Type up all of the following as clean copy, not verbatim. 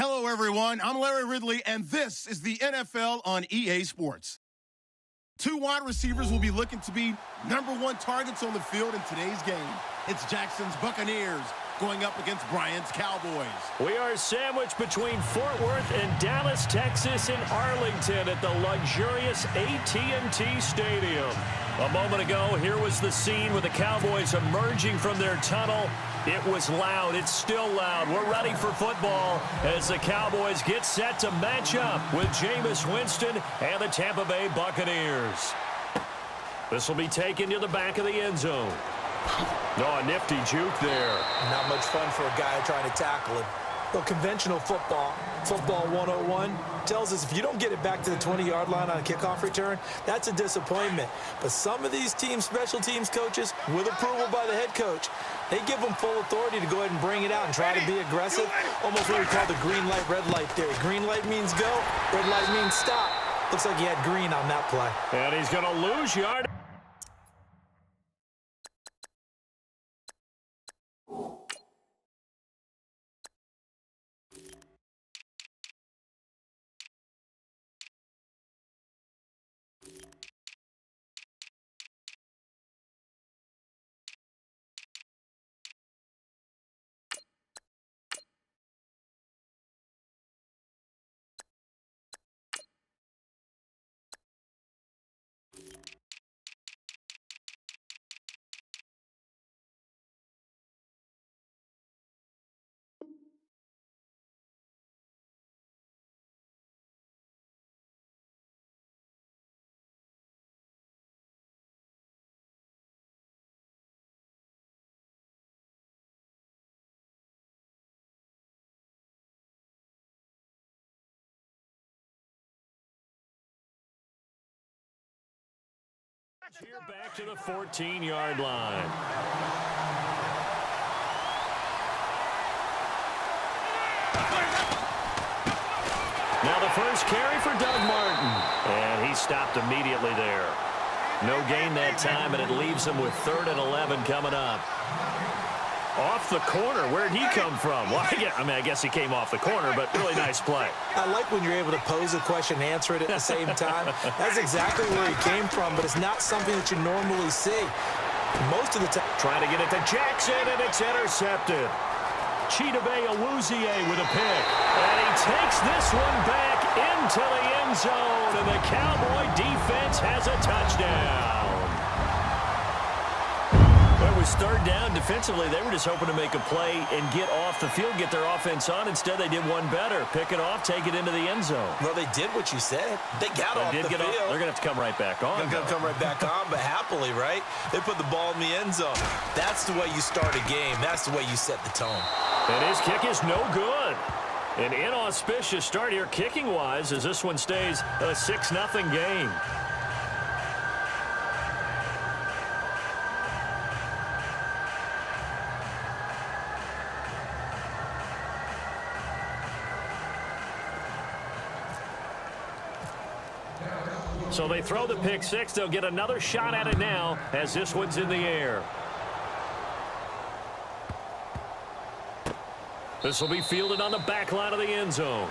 Hello, everyone. I'm Larry Ridley, and this is the NFL on EA Sports. Two wide receivers will be looking to be #1 targets on the field in today's game. It's Jackson's Buccaneers going up against Bryant's Cowboys. We are sandwiched between Fort Worth and Dallas, Texas, and Arlington at the luxurious AT&T Stadium. A moment ago, here was the scene with the Cowboys emerging from their tunnel. It was loud. It's still loud. We're ready for football as the Cowboys get set to match up with Jameis Winston and the Tampa Bay Buccaneers. This will be taken to the back of the end zone. Oh, a nifty juke there. Not much fun for a guy trying to tackle him. Well, conventional football 101, tells us if you don't get it back to the 20-yard line on a kickoff return, that's a disappointment. But some of these teams, special teams coaches, with approval by the head coach, they give them full authority to go ahead and bring it out and try to be aggressive. Almost what we call the green light, red light theory. Green light means go, red light means stop. Looks like he had green on that play. And he's going to lose yard. Here back to the 14-yard line. Now the first carry for Doug Martin. And he stopped immediately there. No gain that time, and it leaves him with 3rd and 11 coming up. Off the corner. Where'd he come from? Well, I guess he came off the corner, but really nice play. I like when you're able to pose a question and answer it at the same time. That's exactly where he came from, but it's not something that you normally see. Most of the time. Trying to get it to Jackson, and it's intercepted. Chidobe Awuzie with a pick. And he takes this one back into the end zone, and the Cowboy defense has a touchdown. It was 3rd down. Defensively, they were just hoping to make a play and get off the field, get their offense on. Instead, they did one better. Pick it off, take it into the end zone. Well, they did what you said. They got off the field. They're going to have to come right back on. They're going to come right back on, but happily, right? They put the ball in the end zone. That's the way you start a game. That's the way you set the tone. And his kick is no good. An inauspicious start here kicking-wise as this one stays a 6-0 game. So they throw the pick six. They'll get another shot at it now as this one's in the air. This will be fielded on the back line of the end zone.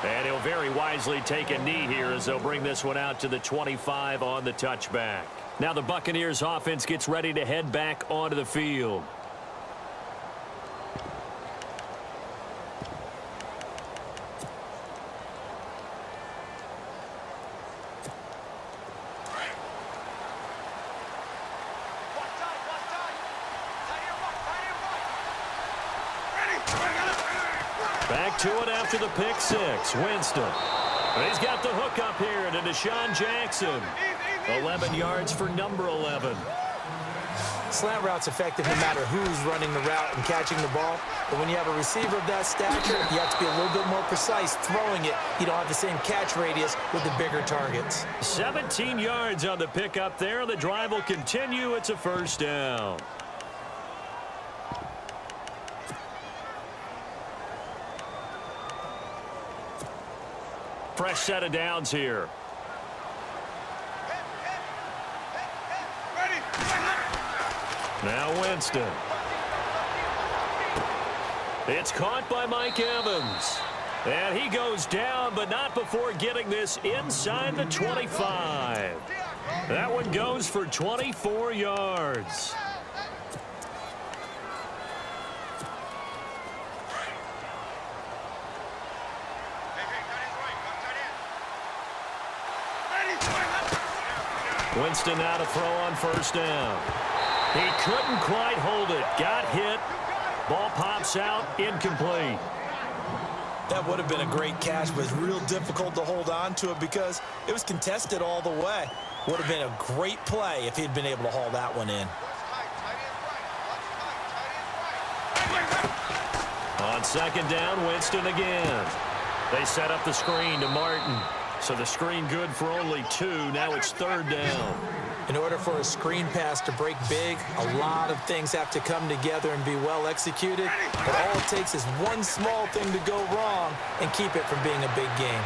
And he'll very wisely take a knee here as they'll bring this one out to the 25 on the touchback. Now the Buccaneers offense gets ready to head back onto the field. Back to it after the pick six. Winston. And he's got the hook up here to Deshaun Jackson. 11 yards for number 11. Slant route's effective no matter who's running the route and catching the ball. But when you have a receiver of that stature, you have to be a little bit more precise throwing it. You don't have the same catch radius with the bigger targets. 17 yards on the pickup there. The drive will continue. It's a 1st down. Fresh set of downs here. Now Winston. It's caught by Mike Evans. And he goes down, but not before getting this inside the 25. That one goes for 24 yards. Winston now to throw on first down. He couldn't quite hold it. Got hit. Ball pops out. Incomplete. That would have been a great catch, but it's real difficult to hold on to it because it was contested all the way. Would have been a great play if he'd been able to haul that one in. On second down, Winston again. They set up the screen to Martin. So the screen good for only 2. Now it's third down. In order for a screen pass to break big, a lot of things have to come together and be well executed. But all it takes is one small thing to go wrong and keep it from being a big game.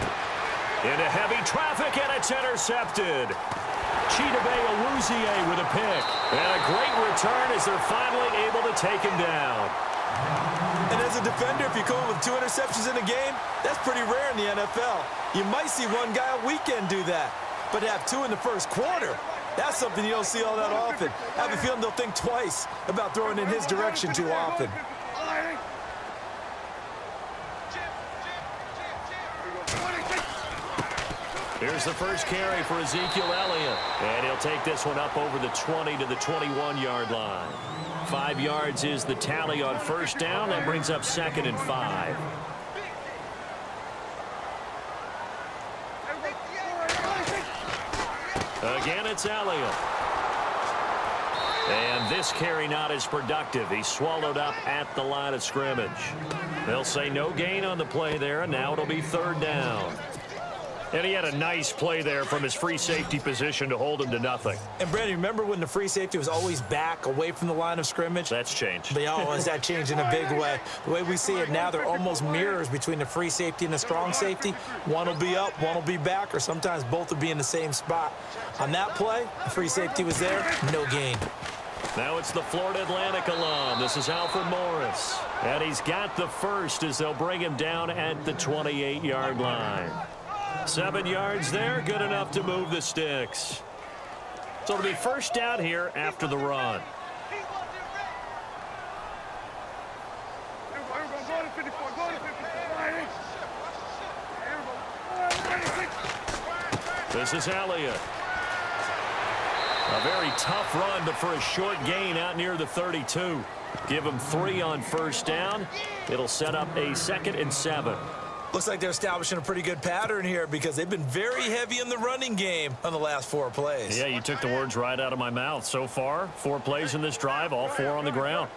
Into heavy traffic, and it's intercepted. Chidobe Awuzie with a pick. And a great return as they're finally able to take him down. And as a defender, if you come up with 2 interceptions in a game, that's pretty rare in the NFL. You might see one guy a weekend do that. But to have 2 in the first quarter, that's something you don't see all that often. I have a feeling they'll think twice about throwing in his direction too often. Here's the first carry for Ezekiel Elliott. And he'll take this one up over the 20 to the 21-yard line. 5 yards is the tally on first down. That brings up 2nd and 5. Again, it's Elliott. And this carry not as productive. He's swallowed up at the line of scrimmage. They'll say no gain on the play there, and now it'll be third down. And he had a nice play there from his free safety position to hold him to nothing. And, Brandon, remember when the free safety was always back away from the line of scrimmage? That's changed. They always that changed in a big way. The way we see it now, they're almost mirrors between the free safety and the strong safety. One will be up, one will be back, or sometimes both will be in the same spot. On that play, the free safety was there, no gain. Now it's the Florida Atlantic alum. This is Alfred Morris. And he's got the first as they'll bring him down at the 28-yard line. 7 yards there, good enough to move the sticks. So it'll be first down here after the run. This is Elliott. A very tough run, but for a short gain out near the 32. Give him 3 on first down. It'll set up a 2nd and 7. Looks like they're establishing a pretty good pattern here because they've been very heavy in the running game on the last 4 plays. Yeah, you took the words right out of my mouth. So far, 4 plays in this drive, all 4 on the ground.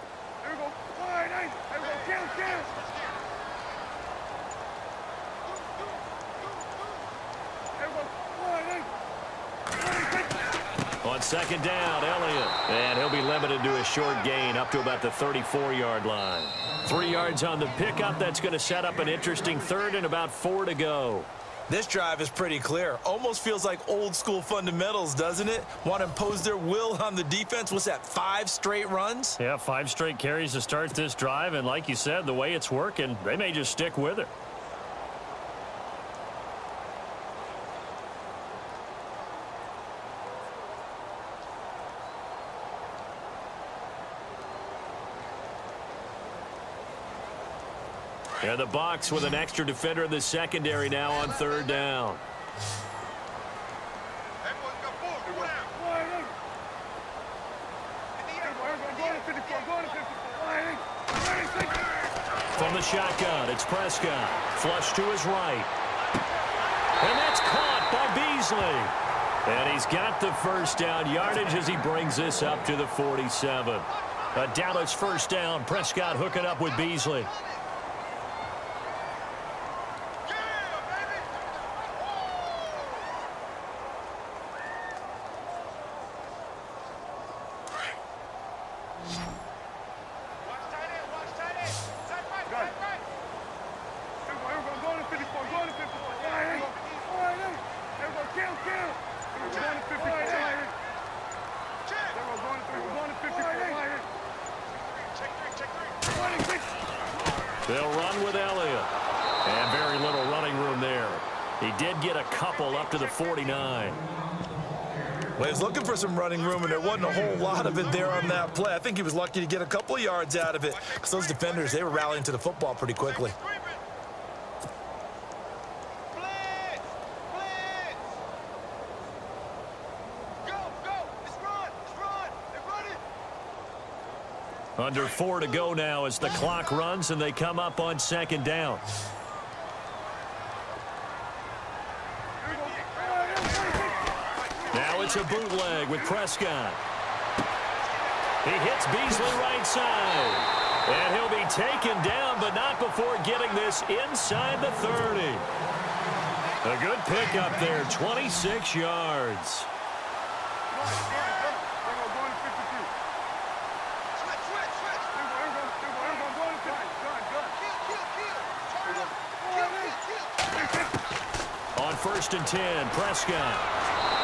On second down, Elliott. And he'll be limited to a short gain up to about the 34-yard line. 3 yards on the pickup. That's going to set up an interesting third and about 4 to go. This drive is pretty clear. Almost feels like old school fundamentals, doesn't it? Want to impose their will on the defense. What's that, 5 straight runs? Yeah, 5 straight carries to start this drive. And like you said, the way it's working, they may just stick with it. And the Bucs with an extra defender in the secondary now on third down. From the shotgun, it's Prescott. Flush to his right. And that's caught by Beasley. And he's got the first down yardage as he brings this up to the 47. A Dallas first down. Prescott hooking up with Beasley. They'll run with Elliott. And very He did get a couple up to the 49. Well, he was looking for some running room, and there wasn't a whole lot of it there on that play. I think he was lucky to get a couple of yards out of it because those defenders, they were rallying to the football pretty quickly. Under 4 to go now as the clock runs, and they come up on second down. Now it's a bootleg with Prescott. He hits Beasley right side. And he'll be taken down, but not before getting this inside the 30. A good pickup there, 26 yards. On 1st and 10, Prescott.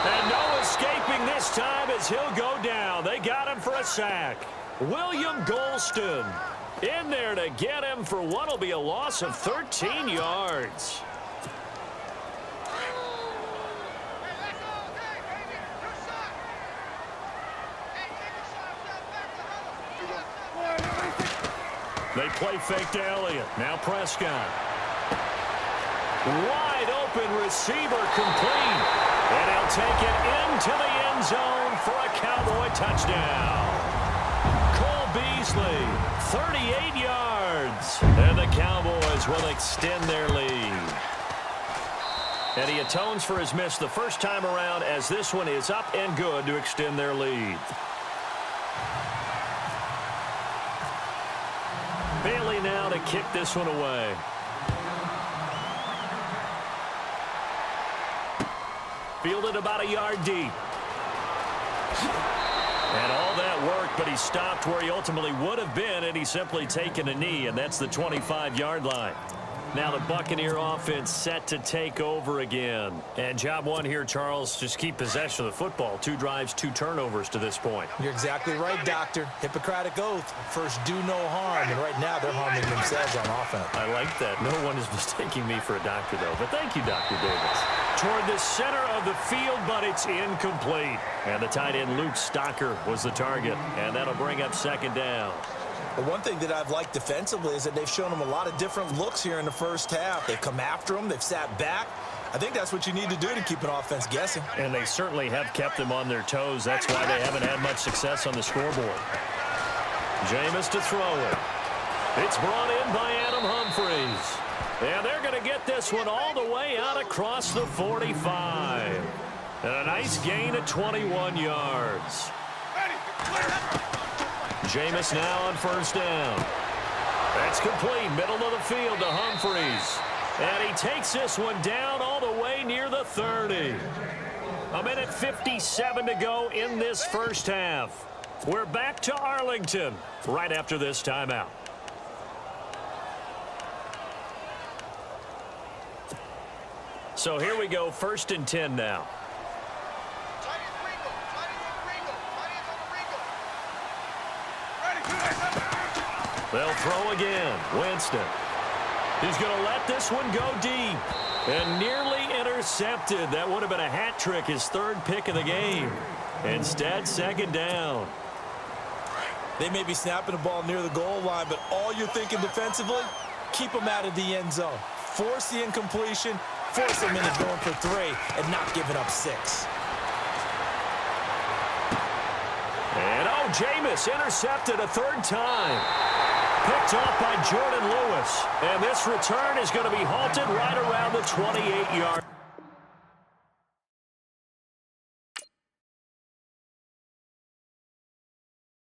And no escaping this time as he'll go down. They got him for a sack. William Golston in there to get him for what will be a loss of 13 yards. They play fake to Elliott. Now Prescott. Wide open receiver complete. And he'll take it into the end zone for a Cowboy touchdown. Cole Beasley, 38 yards. And the Cowboys will extend their lead. And he atones for his miss the first time around as this one is up and good to extend their lead. Bailey now to kick this one away. Fielded about a yard deep. And all that work, but he stopped where he ultimately would have been, and he's simply taken a knee, and that's the 25-yard line. Now the Buccaneer offense set to take over again. And job one here, Charles, just keep possession of the football. 2 drives, 2 turnovers to this point. You're exactly right, Doctor. Hippocratic oath. First, do no harm. And right now, they're harming themselves on offense. I like that. No one is mistaking me for a doctor, though. But thank you, Dr. Davis. Toward the center of the field, but it's incomplete. And the tight end, Luke Stocker, was the target. And that'll bring up second down. But one thing that I've liked defensively is that they've shown them a lot of different looks here in the first half. They've come after them. They've sat back. I think that's what you need to do to keep an offense guessing. And they certainly have kept them on their toes. That's why they haven't had much success on the scoreboard. Jameis to throw it. It's brought in by Adam Humphries. And they're going to get this one all the way out across the 45. And a nice gain of 21 yards. Jameis now on first down. That's complete. Middle of the field to Humphries. And he takes this one down all the way near the 30. A minute 57 to go in this first half. We're back to Arlington right after this timeout. So here we go, 1st and 10 now. They'll throw again. Winston. He's going to let this one go deep. And nearly intercepted. That would have been a hat trick, his 3rd pick of the game. Instead, second down. They may be snapping the ball near the goal line, but all you're thinking defensively, keep them out of the end zone. Force the incompletion, force them into going for 3, and not giving up 6. And Jameis intercepted a 3rd time. Picked off by Jordan Lewis. And this return is going to be halted right around the 28-yard.